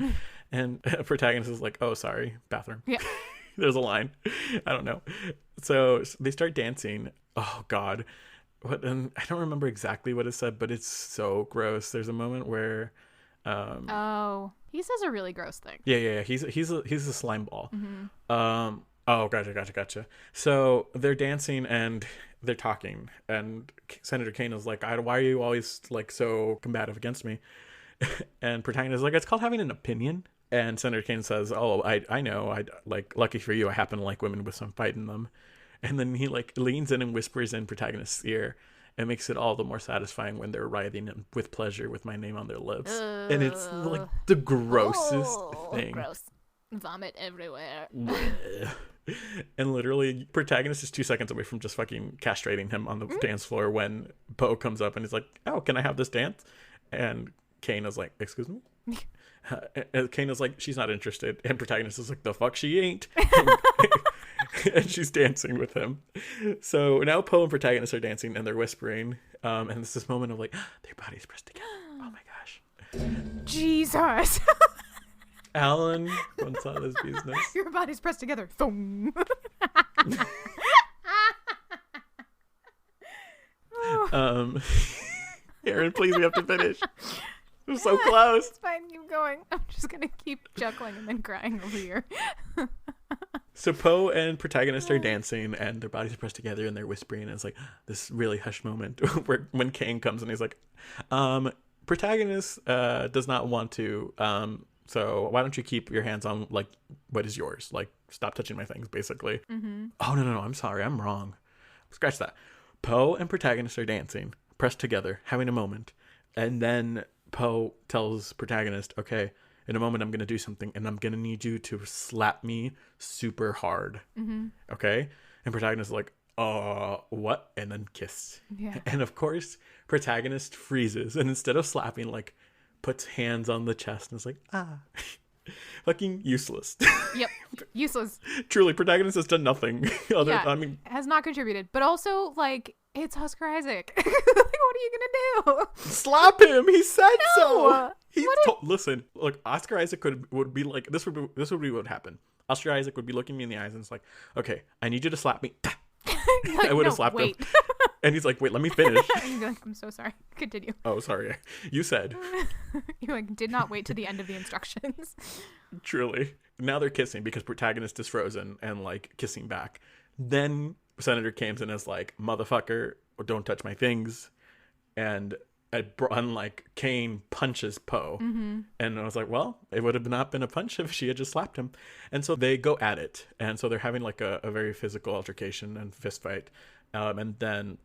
And protagonist is like, oh, sorry, bathroom. Yeah. There's a line. I don't know. So they start dancing. Oh, God. And I don't remember exactly what it said, but it's so gross. There's a moment where... he says a really gross thing. Yeah. He's a slime ball. Mm-hmm. Oh, gotcha. So they're dancing and they're talking, and Senator Kane is like, why are you always like so combative against me? And protagonist is like, it's called having an opinion. And Senator Kane says, oh, I know. I like, lucky for you, I happen to like women with some fight in them. And then he like leans in and whispers in protagonist's ear. It makes it all the more satisfying when they're writhing with pleasure with my name on their lips. And it's like the grossest thing. Gross. Vomit everywhere. And literally, protagonist is 2 seconds away from just fucking castrating him on the dance floor when Poe comes up and he's like, oh, can I have this dance? And Kane is like, excuse me? And Kane is like, she's not interested. And protagonist is like, the fuck she ain't. And she's dancing with him. So now Poe and protagonist are dancing and they're whispering. And it's this moment of like, their bodies pressed together. Oh my gosh. Jesus. Alan once saw this business. Your bodies pressed together. Thumb. Erin, please, we have to finish. We're so close. It's fine, keep going. I'm just gonna keep chuckling and then crying over here. So Poe and protagonist are dancing and their bodies are pressed together and they're whispering, and it's like this really hushed moment where when Kane comes and he's like, protagonist does not want to, so why don't you keep your hands on like what is yours? Like, stop touching my things, basically. Mm-hmm. Oh no, I'm sorry, I'm wrong. Scratch that. Poe and protagonist are dancing, pressed together, having a moment, and then Poe tells protagonist, okay, in a moment I'm gonna do something and I'm gonna need you to slap me super hard. Mm-hmm. Okay? And protagonist is like, what? And then kiss. Yeah. And of course, protagonist freezes and instead of slapping, like, puts hands on the chest and is like, fucking useless. Yep, useless. Truly, protagonist has done nothing. Has not contributed. But also, like, it's Oscar Isaac. Like, what are you gonna do? Slap him. He said so. Listen, look, Oscar Isaac would be like, this would be what would happen. Oscar Isaac would be looking me in the eyes and it's like, okay, I need you to slap me. Like, I would have slapped him. And he's like, wait, let me finish. And you'd be like, I'm so sorry. Continue. Oh, sorry. You said. You like did not wait to the end of the instructions. Truly. Now they're kissing because protagonist is frozen and like kissing back. Then Senator comes in as like, motherfucker, don't touch my things. And unlike Kane punches Poe. Mm-hmm. And I was like, well, it would have not been a punch if she had just slapped him. And so they go at it. And so they're having like a very physical altercation and fist fight. And then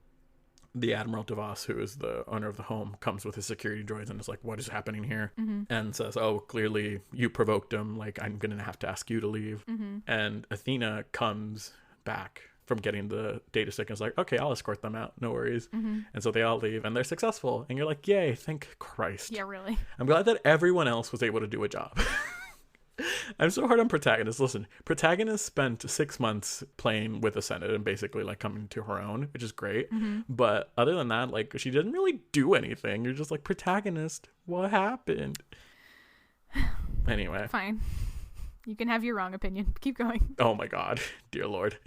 the Admiral DeVos, who is the owner of the home, comes with his security droids and is like, what is happening here? Mm-hmm. And says, oh, clearly you provoked him. Like, I'm going to have to ask you to leave. Mm-hmm. And Athena comes back from getting the data stick and is like, okay, I'll escort them out. No worries. Mm-hmm. And so they all leave and they're successful. And you're like, yay, thank Christ. Yeah, really. I'm glad that everyone else was able to do a job. I'm so hard on protagonist. Listen, protagonist spent 6 months playing with the Senate and basically like coming to her own, which is great. Mm-hmm. But other than that, like, she didn't really do anything. You're just like, protagonist, what happened? Anyway. Fine. You can have your wrong opinion. Keep going. Oh my God. Dear Lord.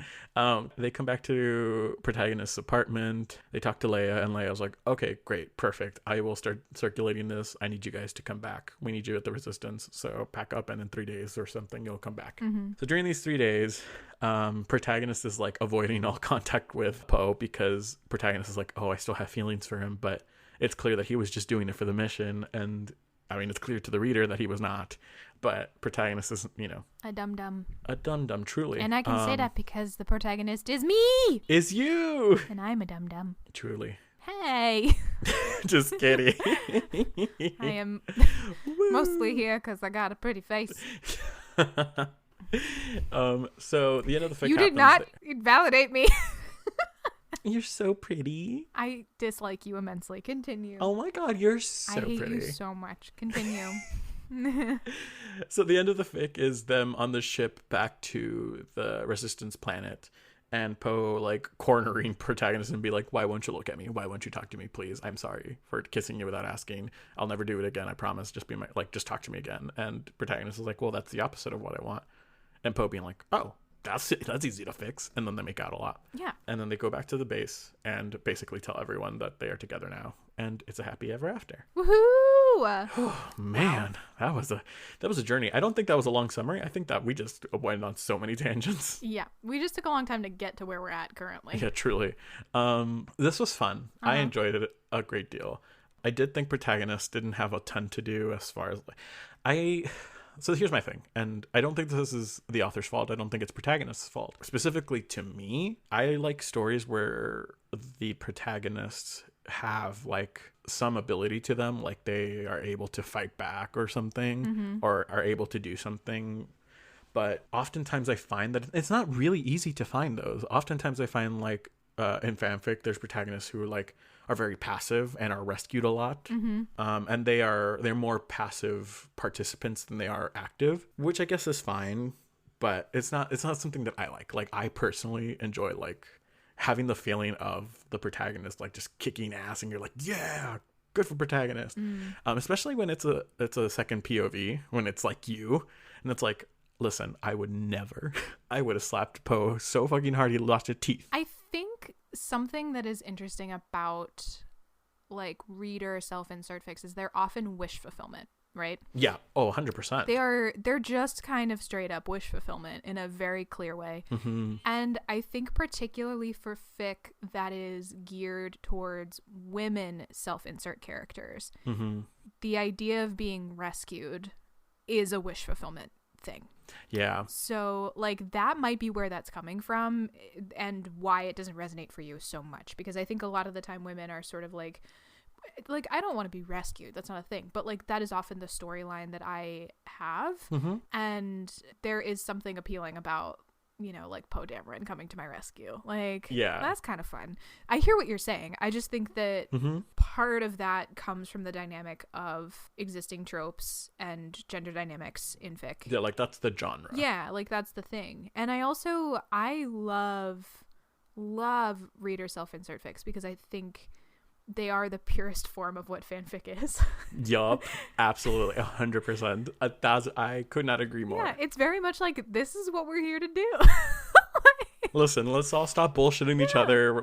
They come back to protagonist's apartment. They talk to Leia and Leia's like, okay, great. Perfect. I will start circulating this. I need you guys to come back. We need you at the Resistance. So pack up and in 3 days or something, you'll come back. Mm-hmm. So during these 3 days, protagonist is like avoiding all contact with Poe because protagonist is like, oh, I still have feelings for him. But it's clear that he was just doing it for the mission. And I mean, it's clear to the reader that he was not. But protagonist is, a dum-dum. A dum-dum, truly. And I can say that because the protagonist is me. Is you. And I'm a dum-dum. Truly. Hey. Just kidding. I am mostly here because I got a pretty face. So the end of the fic You did not validate me. You're so pretty. I dislike you immensely. Continue. Oh my God, you're so pretty. I hate you so much. Continue. So the end of the fic is them on the ship back to the Resistance planet, and Poe like cornering protagonist and be like, why won't you look at me? Why won't you talk to me, please? I'm sorry for kissing you without asking. I'll never do it again, I promise. Just talk to me again. And protagonist is like, well, that's the opposite of what I want. And Poe being like, oh, that's easy to fix. And then they make out a lot. Yeah. And then they go back to the base and basically tell everyone that they are together now, and it's a happy ever after. Woohoo! Oh man, wow. that was a journey. I don't think that was a long summary. I think that we just went on so many tangents. Yeah, we just took a long time to get to where we're at currently. Yeah, truly. This was fun. I enjoyed it a great deal. I did think protagonist didn't have a ton to do as far as So here's my thing, and I don't think this is the author's fault. I don't think it's protagonist's fault. Specifically to me, I like stories where the protagonists have like some ability to them, like they are able to fight back or something, or are able to do something But oftentimes I find that it's not really easy to find those. Oftentimes I find like in fanfic, there's protagonists who like are very passive and are rescued a lot. And they're more passive participants than they are active, which I guess is fine, but it's not something that I like. Like, I personally enjoy like having the feeling of the protagonist like just kicking ass and you're like, yeah, good for protagonist. Especially when it's a second POV, when it's like you, and it's like, listen, I would have slapped Poe so fucking hard he lost his teeth. I think something that is interesting about like reader self-insert fics is they're often wish fulfillment, right? Yeah. Oh, 100%. They're just kind of straight up wish fulfillment in a very clear way. And I think particularly for fic that is geared towards women self-insert characters, the idea of being rescued is a wish fulfillment thing. Yeah. So like that might be where that's coming from and why it doesn't resonate for you so much, because I think a lot of the time women are sort of like I don't want to be rescued, that's not a thing, but like that is often the storyline that I have. And there is something appealing about, you know, like Poe Dameron coming to my rescue. Like, yeah, that's kind of fun. I hear what you're saying. I just think that part of that comes from the dynamic of existing tropes and gender dynamics in fic. Yeah, like that's the genre. Yeah, like that's the thing. And I love reader self-insert fics because I think they are the purest form of what fanfic is. Yup, absolutely, 100%. I could not agree more. Yeah, it's very much like, this is what we're here to do. Listen, let's all stop bullshitting each other.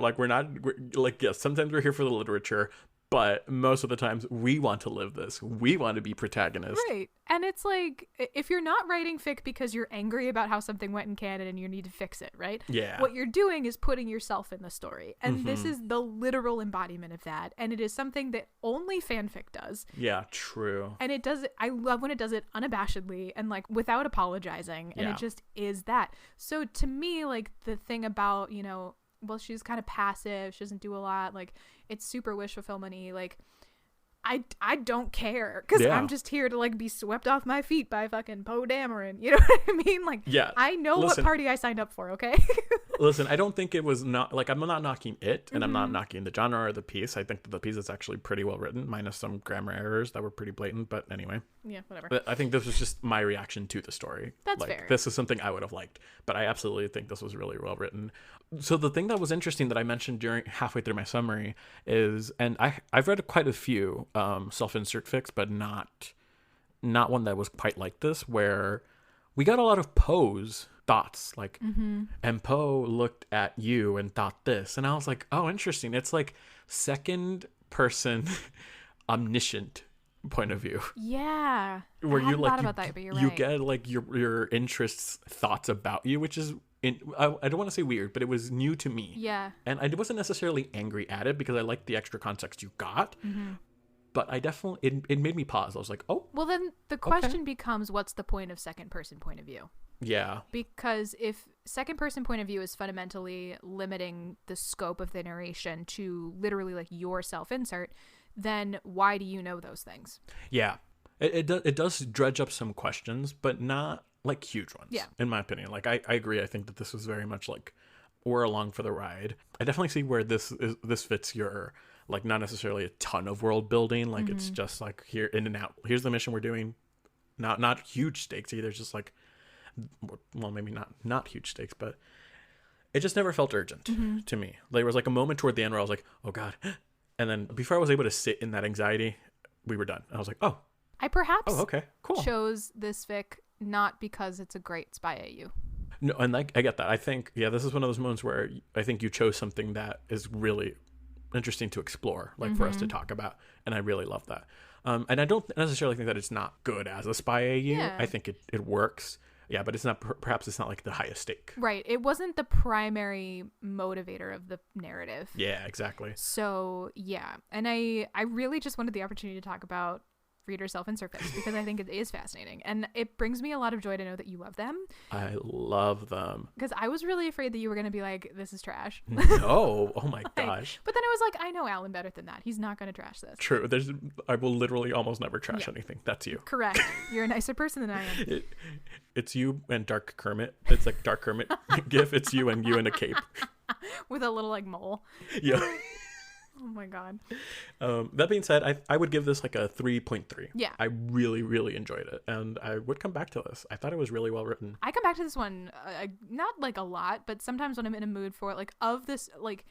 Yes, sometimes we're here for the literature, but most of the times we want to live this. We want to be protagonists. Right. And it's like, if you're not writing fic because you're angry about how something went in canon and you need to fix it, right? Yeah. What you're doing is putting yourself in the story. And this is the literal embodiment of that. And it is something that only fanfic does. Yeah, true. And it does it. I love when it does it unabashedly and like without apologizing. And it just is that. So to me, like the thing about, you know, well, she's kind of passive, she doesn't do a lot, like it's super wish fulfillment-y, like I don't care because I'm just here to like be swept off my feet by fucking Poe Dameron, you know what I mean? Like, yeah, I know what party I signed up for, okay? Listen, I don't think it was not like, I'm not knocking it and I'm not knocking the genre or the piece. I think that the piece is actually pretty well written, minus some grammar errors that were pretty blatant, but anyway. Yeah, whatever. But I think this was just my reaction to the story. That's like, fair. This is something I would have liked, but I absolutely think this was really well written. So the thing that was interesting that I mentioned during halfway through my summary is, and I've read quite a few self-insert fics, but not one that was quite like this, where we got a lot of Poe's thoughts, like, and Poe looked at you and thought this, and I was like, oh, interesting. It's like second person omniscient point of view. Yeah. Where you like about that, but you're right. You get like your interests, thoughts about you, which is I don't want to say weird, but it was new to me. Yeah. And I wasn't necessarily angry at it because I liked the extra context you got. But I definitely it made me pause. I was like, oh. Well, then the question becomes, what's the point of second person point of view? Yeah. Because if second person point of view is fundamentally limiting the scope of the narration to literally like your self-insert, then why do you know those things? Yeah. It does dredge up some questions, but not like huge ones, in my opinion. Like I agree. I think that this was very much like we're along for the ride. I definitely see where this fits your, like, not necessarily a ton of world building. Like it's just like here in and out. Here's the mission we're doing. Not huge stakes either. Just like, well, maybe not huge stakes, but it just never felt urgent to me. There was like a moment toward the end where I was like, oh God. And then before I was able to sit in that anxiety, we were done. I was like, oh. I perhaps okay, cool. chose this fic not because it's a great Spy AU. No, and like I get that. I think, this is one of those moments where I think you chose something that is really interesting to explore, like for us to talk about, and I really love that. And I don't necessarily think that it's not good as a Spy AU. Yeah. I think it works. Yeah, but it's not. Perhaps it's not like the highest stake. Right. It wasn't the primary motivator of the narrative. Yeah, exactly. So yeah, and I really just wanted the opportunity to talk about reader self-insert fics because I think it is fascinating. And it brings me a lot of joy to know that you love them. I love them. Because I was really afraid that you were going to be like, this is trash. No. Oh my gosh. But then I was like, I know Alan better than that. He's not going to trash this. True. I will literally almost never trash anything. That's you. Correct. You're a nicer person than I am. It's you and Dark Kermit. It's like Dark Kermit gif. It's you and a cape. With a little like mole. Yeah. Oh my god. That being said, I would give this like a 3.3. Yeah. I really, really enjoyed it. And I would come back to this. I thought it was really well written. I come back to this one, not like a lot, but sometimes when I'm in a mood for like of this, like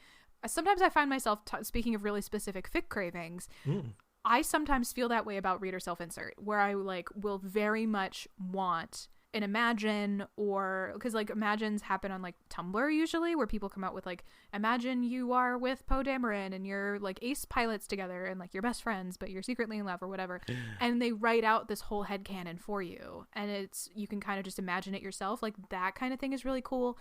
sometimes I find myself, speaking of really specific fic cravings, I sometimes feel that way about reader self-insert, where I like will very much want an imagine, or because like imagines happen on like Tumblr usually, where people come out with like, imagine you are with Poe Dameron and you're like ace pilots together and like you're best friends but you're secretly in love or whatever, and they write out this whole headcanon for you and you can kind of just imagine it yourself. Like that kind of thing is really cool.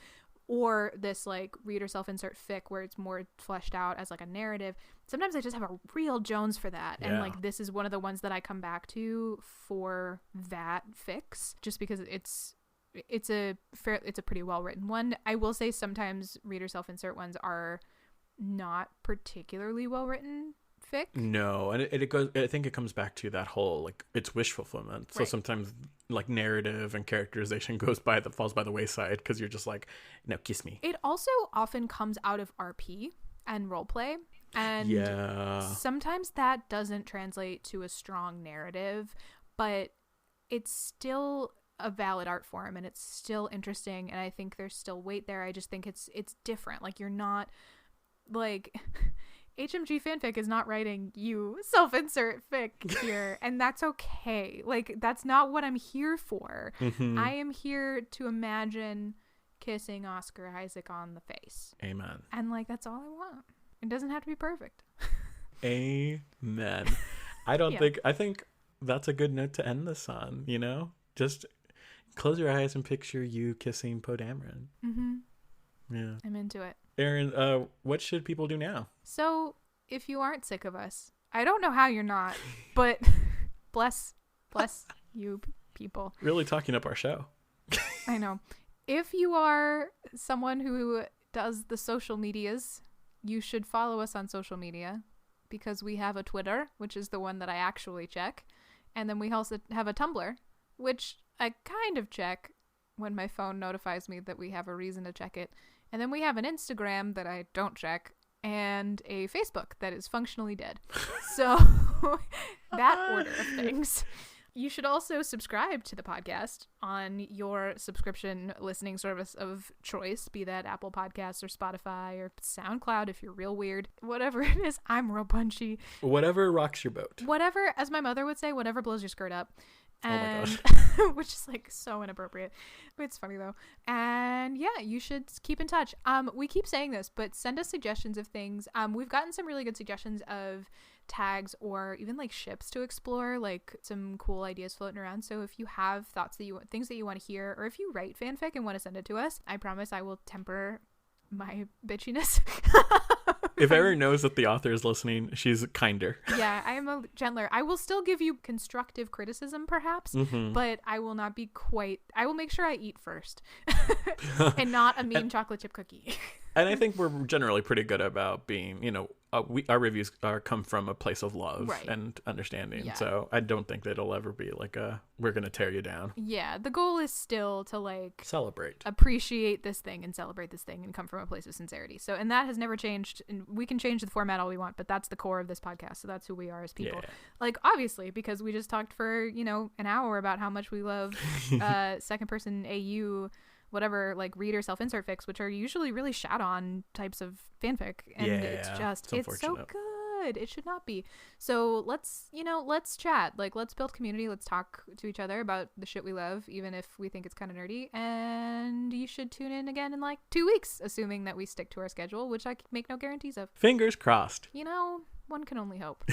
Or this like reader self-insert fic where it's more fleshed out as like a narrative. Sometimes I just have a real Jones for that. Yeah. And like this is one of the ones that I come back to for that fix, just because it's a pretty well written one. I will say sometimes reader self-insert ones are not particularly well written fic. No, and it goes, I think it comes back to that whole like it's wish fulfillment. So sometimes like narrative and characterization falls by the wayside because you're just like, no, kiss me. It also often comes out of RP and roleplay, and sometimes that doesn't translate to a strong narrative, but it's still a valid art form and it's still interesting, and I think there's still weight there. I just think it's different. Like you're not like HMG fanfic is not writing you self-insert fic here, and that's okay. Like that's not what I'm here for. I am here to imagine kissing Oscar Isaac on the face. Amen. And like that's all I want. It doesn't have to be perfect. Amen. I think that's a good note to end this on, you know? Just close your eyes and picture you kissing Poe Dameron. Yeah. I'm into it. Erin, what should people do now? So, if you aren't sick of us, I don't know how you're not, but bless you people. Really talking up our show. I know. If you are someone who does the social medias, you should follow us on social media, because we have a Twitter, which is the one that I actually check, and then we also have a Tumblr, which I kind of check when my phone notifies me that we have a reason to check it. And then we have an Instagram that I don't check, and a Facebook that is functionally dead. So that order of things. You should also subscribe to the podcast on your subscription listening service of choice, be that Apple Podcasts or Spotify or SoundCloud if you're real weird. Whatever it is, I'm real punchy. Whatever rocks your boat. Whatever, as my mother would say, whatever blows your skirt up. And, oh my gosh. which is like so inappropriate. It's funny though. And yeah, you should keep in touch. We keep saying this, but send us suggestions of things. We've gotten some really good suggestions of tags or even like ships to explore, like some cool ideas floating around. So if you have things that you want to hear, or if you write fanfic and want to send it to us, I promise I will temper my bitchiness. If Erin knows that the author is listening, she's kinder. Yeah, I am a gentler. I will still give you constructive criticism, perhaps, but I will not be I will make sure I eat first and not a mean chocolate chip cookie. And I think we're generally pretty good about being, our reviews come from a place of love and understanding. Yeah. So I don't think that it'll ever be like we're going to tear you down. Yeah. The goal is still to like appreciate this thing and celebrate this thing and come from a place of sincerity. So, and that has never changed, and we can change the format all we want, but that's the core of this podcast. So that's who we are as people. Yeah. Like, obviously, because we just talked for, an hour about how much we love second person AU, whatever, like reader self-insert fics, which are usually really shat on types of fanfic, and it's so good. It should not be. So let's chat, like let's build community, let's talk to each other about the shit we love, even if we think it's kind of nerdy. And you should tune in again in like 2 weeks, assuming that we stick to our schedule, which I make no guarantees of. Fingers crossed. One can only hope.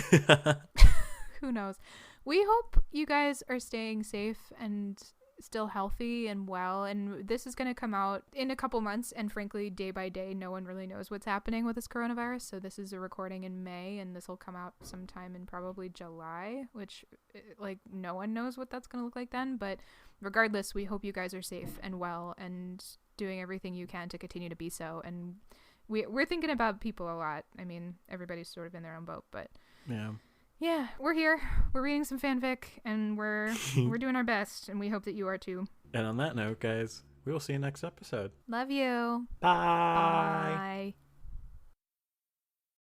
Who knows? We hope you guys are staying safe and still healthy and well. And this is going to come out in a couple months. And frankly, day by day, no one really knows what's happening with this coronavirus. So this is a recording in May, and this will come out sometime in probably July, which like no one knows what that's going to look like then. But regardless, we hope you guys are safe and well and doing everything you can to continue to be so. And we're thinking about people a lot. I mean, everybody's sort of in their own boat, but yeah, we're here. We're reading some fanfic, and we're doing our best, and we hope that you are too. And on that note, guys, we will see you next episode. Love you. Bye. Bye.